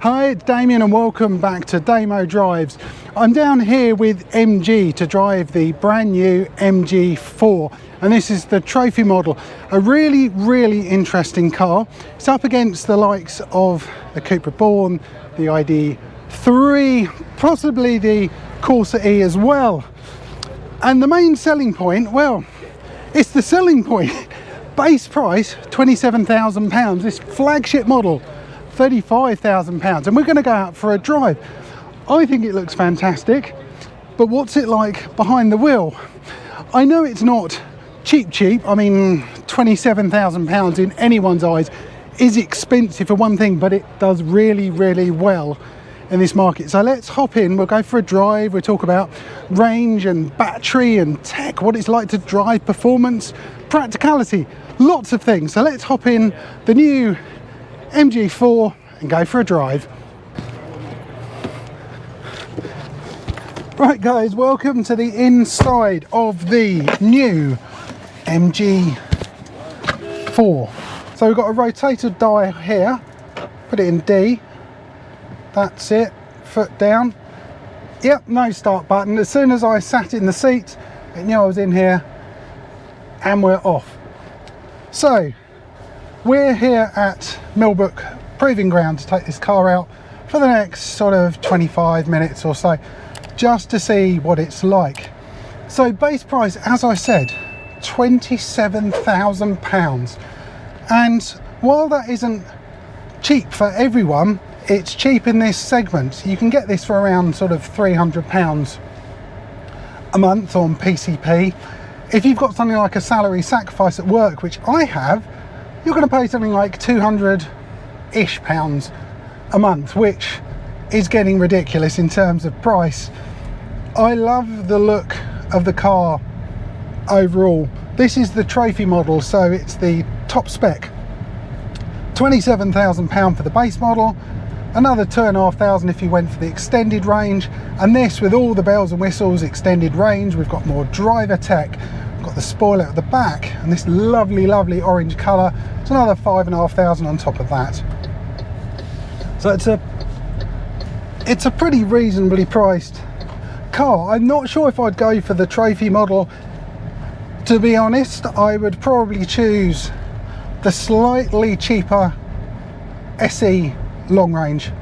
Hi, it's Damien and welcome back to Damo Drives. I'm down here with MG to drive the brand new MG4, and this is the trophy model. A really interesting car. It's up against the likes of the Cupra Born, the ID3, possibly the Corsa E as well. And the main selling point, well, it's the selling point. Base price £27,000, this flagship model £35,000, and we're going to go out for a drive. I think it looks fantastic, but what's it like behind the wheel? I know it's not cheap. I mean, £27,000 in anyone's eyes is expensive for one thing, but it does really well in this market. So let's hop in, we'll go for a drive, we'll talk about range and battery and tech, what it's like to drive, performance, practicality, lots of things. So let's hop in the new MG4 and go for a drive. Right guys, welcome to the inside of the new MG4. So we've got a rotator die here, put it in D, that's it, foot down. Yep, no start button. As soon as I sat in the seat, it knew I was in here, and we're off. So we're here at Millbrook Proving Ground to take this car out for the next sort of 25 minutes or so, just to see what it's like. So base price, as I said, £27,000. And while that isn't cheap for everyone, it's cheap in this segment. You can get this for around sort of £300 a month on PCP. If you've got something like a salary sacrifice at work, which I have, you're going to pay something like £200-ish a month, which is getting ridiculous in terms of price. I love the look of the car overall. This is the trophy model, so it's the top spec. £27,000 for the base model, another £2,500 if you went for the extended range, and this with all the bells and whistles, extended range. We've got more driver tech, we've got the spoiler at the back, and this lovely orange colour. It's another £5,500 on top of that. So it's a pretty reasonably priced car. I'm not sure if I'd go for the trophy model, to be honest. I would probably choose the slightly cheaper SE long range,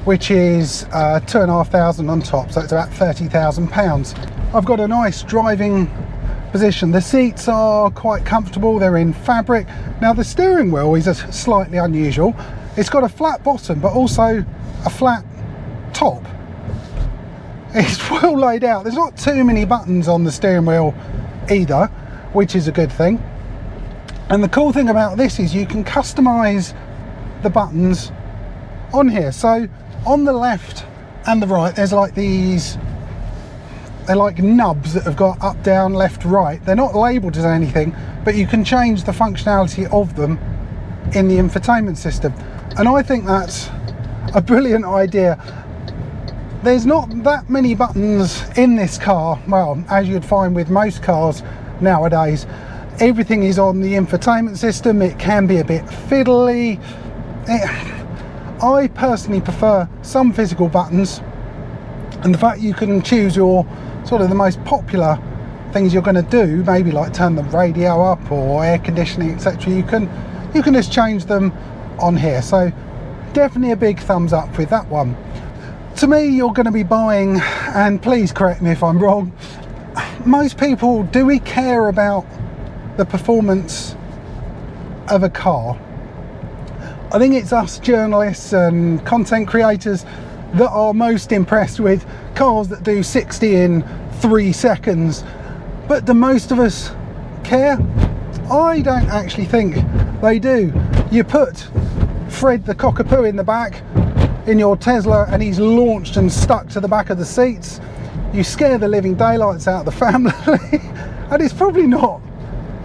which is £2,500 on top, so it's about £30,000. I've got a nice driving position. The seats are quite comfortable, they're in fabric. Now the steering wheel is slightly unusual. It's got a flat bottom but also a flat top. It's well laid out. There's not too many buttons on the steering wheel either, which is a good thing. And the cool thing about this is you can customize the buttons on here. So on the left and the right, there's like these, they're like nubs that have got up, down, left, right. They're not labeled as anything, but you can change the functionality of them in the infotainment system. And I think that's a brilliant idea. There's not that many buttons in this car. Well, as you'd find with most cars nowadays, everything is on the infotainment system. It can be a bit fiddly. I personally prefer some physical buttons, and the fact you can choose your sort of the most popular things you're going to do, maybe like turn the radio up or air conditioning, etc. You can just change them on here. So definitely a big thumbs up with that one. To me, you're going to be buying, and please correct me if I'm wrong, most people, do we care about the performance of a car? I think it's us journalists and content creators that are most impressed with cars that do 60 in 3 seconds. But do most of us care? I don't actually think they do. You put Fred the Cockapoo in the back in your Tesla and he's launched and stuck to the back of the seats. You scare the living daylights out of the family and it's probably not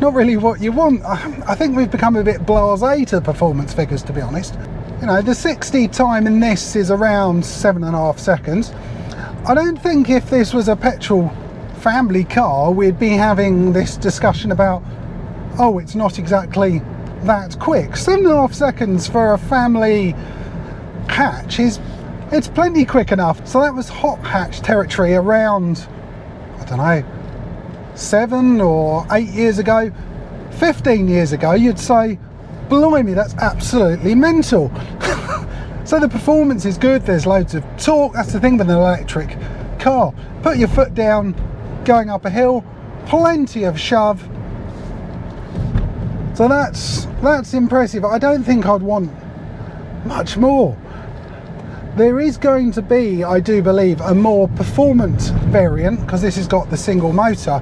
really what you want. I think we've become a bit blasé to performance figures, to be honest. You know, the 60 time in this is around 7.5 seconds. I don't think if this was a petrol family car we'd be having this discussion about, oh, it's not exactly that quick. 7.5 seconds for a family hatch it's plenty quick enough. So that was hot hatch territory around, I don't know, 7 or 8 years ago. 15 years ago you'd say, blimey, that's absolutely mental. So the performance is good, there's loads of torque. That's the thing with an electric car. Put your foot down going up a hill, plenty of shove. So that's impressive. I don't think I'd want much more. There is going to be, I do believe, a more performance variant, because this has got the single motor,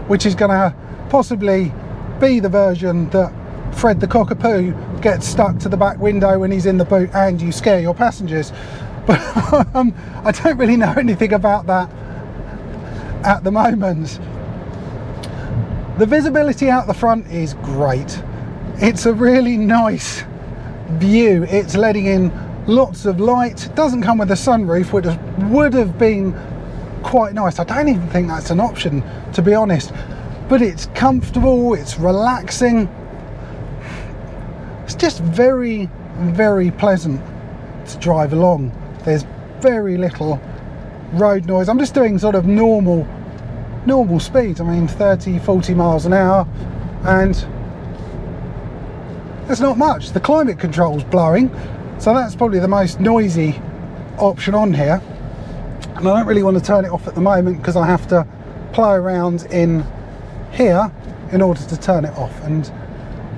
which is going to possibly be the version that Fred the Cockapoo gets stuck to the back window when he's in the boot and you scare your passengers. But I don't really know anything about that at the moment. The visibility out the front is great. It's a really nice view. It's letting in lots of light. It doesn't come with a sunroof, which would have been quite nice. I don't even think that's an option, to be honest. But it's comfortable, it's relaxing. It's just very, very pleasant to drive along. There's very little road noise. I'm just doing sort of normal speeds. I mean 30, 40 miles an hour, and there's not much. The climate control's blowing, so that's probably the most noisy option on here. And I don't really want to turn it off at the moment because I have to play around in here in order to turn it off, and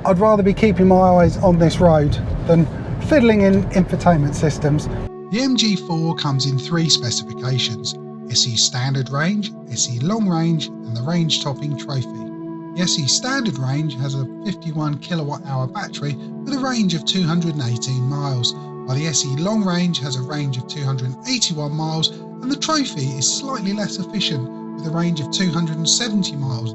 I'd rather be keeping my eyes on this road than fiddling in infotainment systems. The MG4 comes in 3 specifications: SE Standard Range, SE Long Range and the Range Topping Trophy. The SE Standard Range has a 51 kWh battery with a range of 218 miles, while the SE Long Range has a range of 281 miles and the Trophy is slightly less efficient with a range of 270 miles.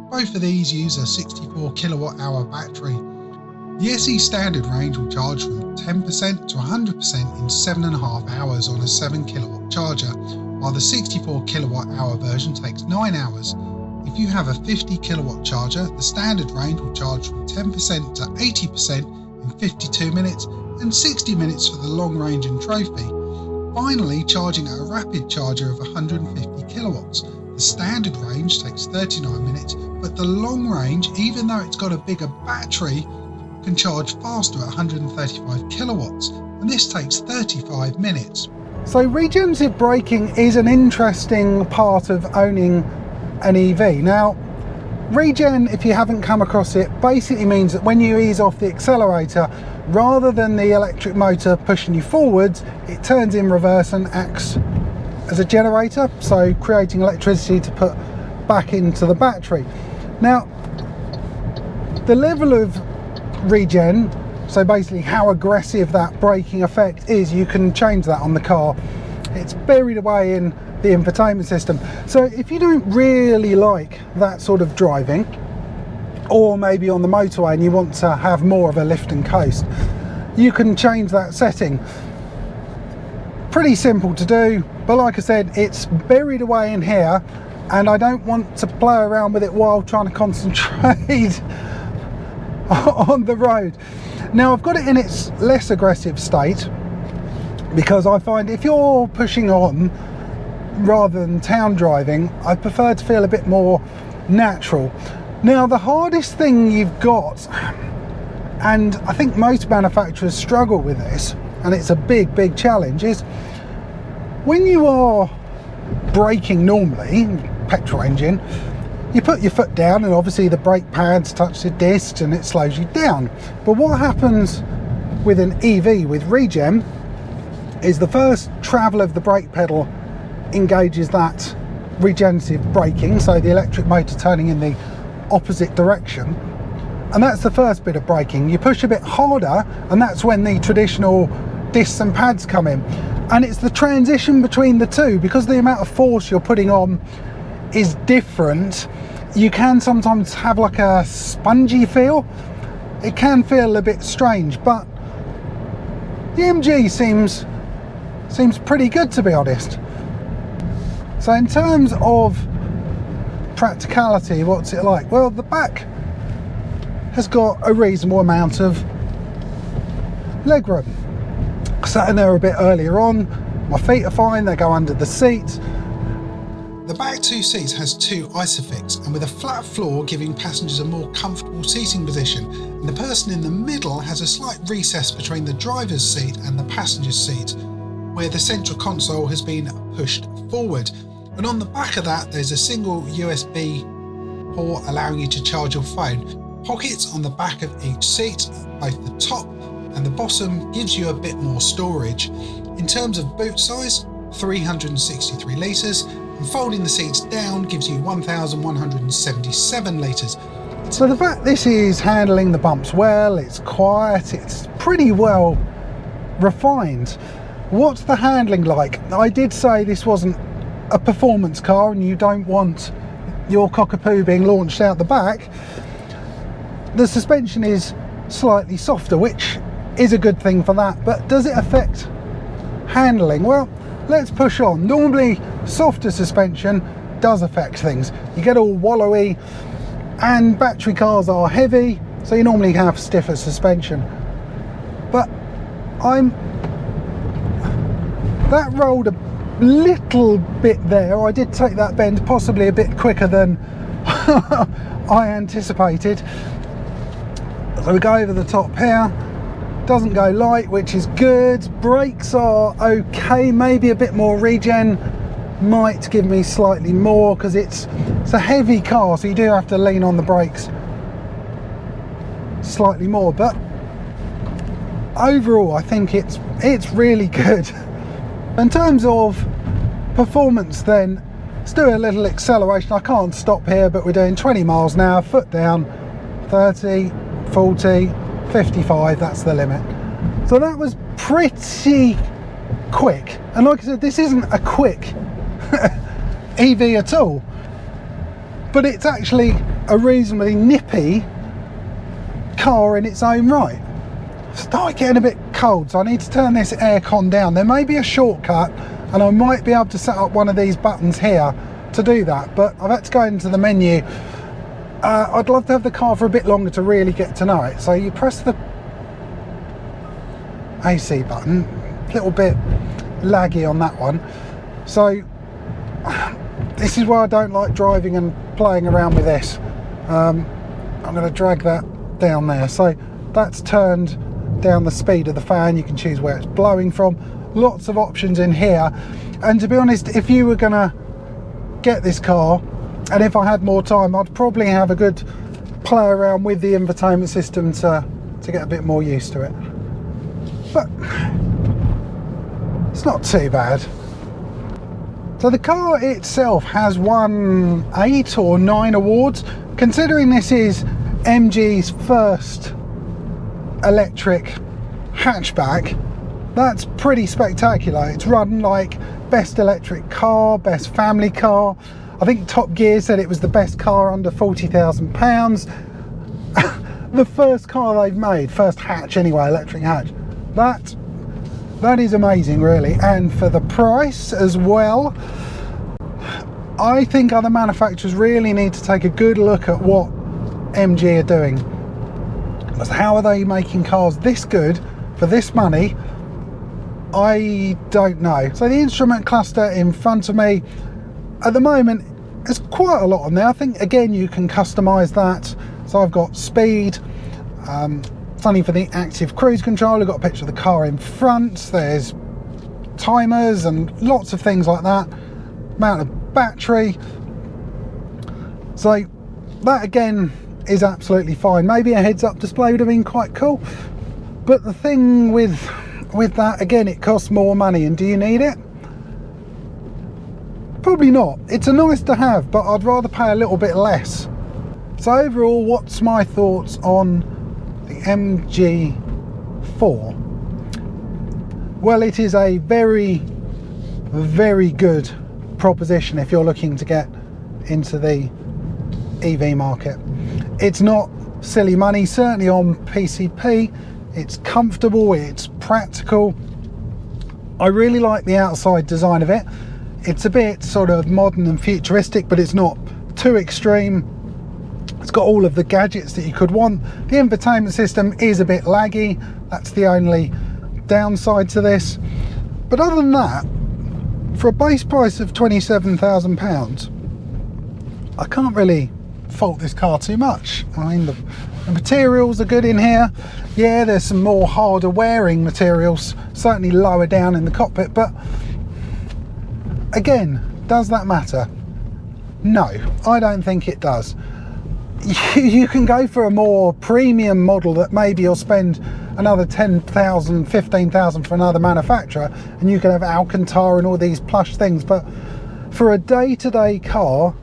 Both of these use a 64 kWh battery. The SE Standard Range will charge from 10% to 100% in 7.5 hours on a 7 kW charger, while the 64 kWh version takes 9 hours. If you have a 50 kW charger, the standard range will charge from 10% to 80% in 52 minutes and 60 minutes for the long range and trophy. Finally, charging at a rapid charger of 150 kilowatts. The standard range takes 39 minutes, but the long range, even though it's got a bigger battery, can charge faster at 135 kilowatts, and this takes 35 minutes. So regenerative braking is an interesting part of owning an EV. Now, regen, if you haven't come across it, basically means that when you ease off the accelerator, rather than the electric motor pushing you forwards, it turns in reverse and acts as a generator, so creating electricity to put back into the battery. Now, the level of regen, so basically how aggressive that braking effect is, you can change that on the car. It's buried away in the infotainment system. So if you don't really like that sort of driving, or maybe on the motorway and you want to have more of a lift and coast, you can change that setting. Pretty simple to do, but like I said, it's buried away in here and I don't want to play around with it while trying to concentrate on the road. Now I've got it in its less aggressive state because I find if you're pushing on rather than town driving, I prefer to feel a bit more natural. Now the hardest thing you've got, and I think most manufacturers struggle with this, and it's a big challenge, is when you are braking normally, petrol engine, you put your foot down and obviously the brake pads touch the discs and it slows you down. But what happens with an EV with regen is the first travel of the brake pedal engages that regenerative braking, so the electric motor turning in the opposite direction, and that's the first bit of braking. You push a bit harder and that's when the traditional discs and pads come in, and it's the transition between the two, because the amount of force you're putting on is different. You can sometimes have like a spongy feel. It can feel a bit strange, but the MG seems pretty good, to be honest. So in terms of practicality, what's it like? Well, the back has got a reasonable amount of legroom. Sat in there a bit earlier on, my feet are fine, they go under the seats. The back two seats has two Isofix, and with a flat floor giving passengers a more comfortable seating position, and the person in the middle has a slight recess between the driver's seat and the passenger's seat, where the central console has been pushed forward. And on the back of that there's a single USB port allowing you to charge your phone. Pockets on the back of each seat, both the top and the bottom, gives you a bit more storage. In terms of boot size, 363 litres, and folding the seats down gives you 1,177 litres. So the fact this is handling the bumps well, it's quiet, it's pretty well refined. What's the handling like? I did say this wasn't a performance car and you don't want your cockapoo being launched out the back. The suspension is slightly softer, which is a good thing for that, but does it affect handling? Well, let's push on. Normally softer suspension does affect things. You get all wallowy, and battery cars are heavy, so you normally have stiffer suspension. But that rolled a little bit there. I did take that bend possibly a bit quicker than I anticipated. So we go over the top here. Doesn't go light, which is good. Brakes are okay, maybe a bit more regen might give me slightly more, because it's a heavy car, so you do have to lean on the brakes slightly more. But overall I think it's really good. In terms of performance then, let's do a little acceleration. I can't stop here, but we're doing 20 miles an hour, foot down, 30, 40, 55, that's the limit. So that was pretty quick. And like I said, this isn't a quick EV at all, but it's actually a reasonably nippy car in its own right. Start getting a bit cold, so I need to turn this aircon down. There may be a shortcut and I might be able to set up one of these buttons here to do that, but I've had to go into the menu. I'd love to have the car for a bit longer to really get to know it. So you press the AC button, a little bit laggy on that one. So this is why I don't like driving and playing around with this. I'm going to drag that down there. So that's turned down the speed of the fan. You can choose where it's blowing from. Lots of options in here. And to be honest, if you were going to get this car, and if I had more time, I'd probably have a good play around with the infotainment system to get a bit more used to it. But it's not too bad. So the car itself has won 8 or 9 awards. Considering this is MG's first electric hatchback, that's pretty spectacular. It's run like best electric car, best family car. I think Top Gear said it was the best car under £40,000. The first car they've made, first hatch anyway, electric hatch. That is amazing, really. And for the price as well, I think other manufacturers really need to take a good look at what MG are doing. Because how are they making cars this good for this money? I don't know. So the instrument cluster in front of me, at the moment, there's quite a lot on there. I think again you can customize that. So I've got speed, something for the active cruise control. I've got a picture of the car in front. There's timers and lots of things like that. Amount of battery. So that again is absolutely fine. Maybe a heads-up display would have been quite cool. But the thing with that, again, it costs more money. And do you need it? Probably not. It's a nice to have, but I'd rather pay a little bit less. So overall, what's my thoughts on the MG4? Well, it is a very, very good proposition if you're looking to get into the EV market. It's not silly money, certainly on PCP. It's comfortable, it's practical. I really like the outside design of it. It's a bit sort of modern and futuristic, but it's not too extreme. It's got all of the gadgets that you could want. The infotainment system is a bit laggy. That's the only downside to this. But other than that, for a base price of £27,000, I can't really fault this car too much. I mean, the materials are good in here. Yeah, there's some more harder wearing materials, certainly lower down in the cockpit, but again, does that matter? No, I don't think it does. You can go for a more premium model that maybe you'll spend another 10,000, 15,000 for another manufacturer, and you can have Alcantara and all these plush things, but for a day-to-day car,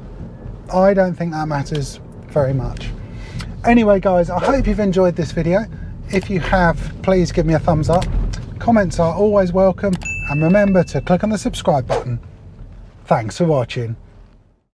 I don't think that matters very much. Anyway guys, I hope you've enjoyed this video. If you have, please give me a thumbs up. Comments are always welcome, and remember to click on the subscribe button. Thanks for watching.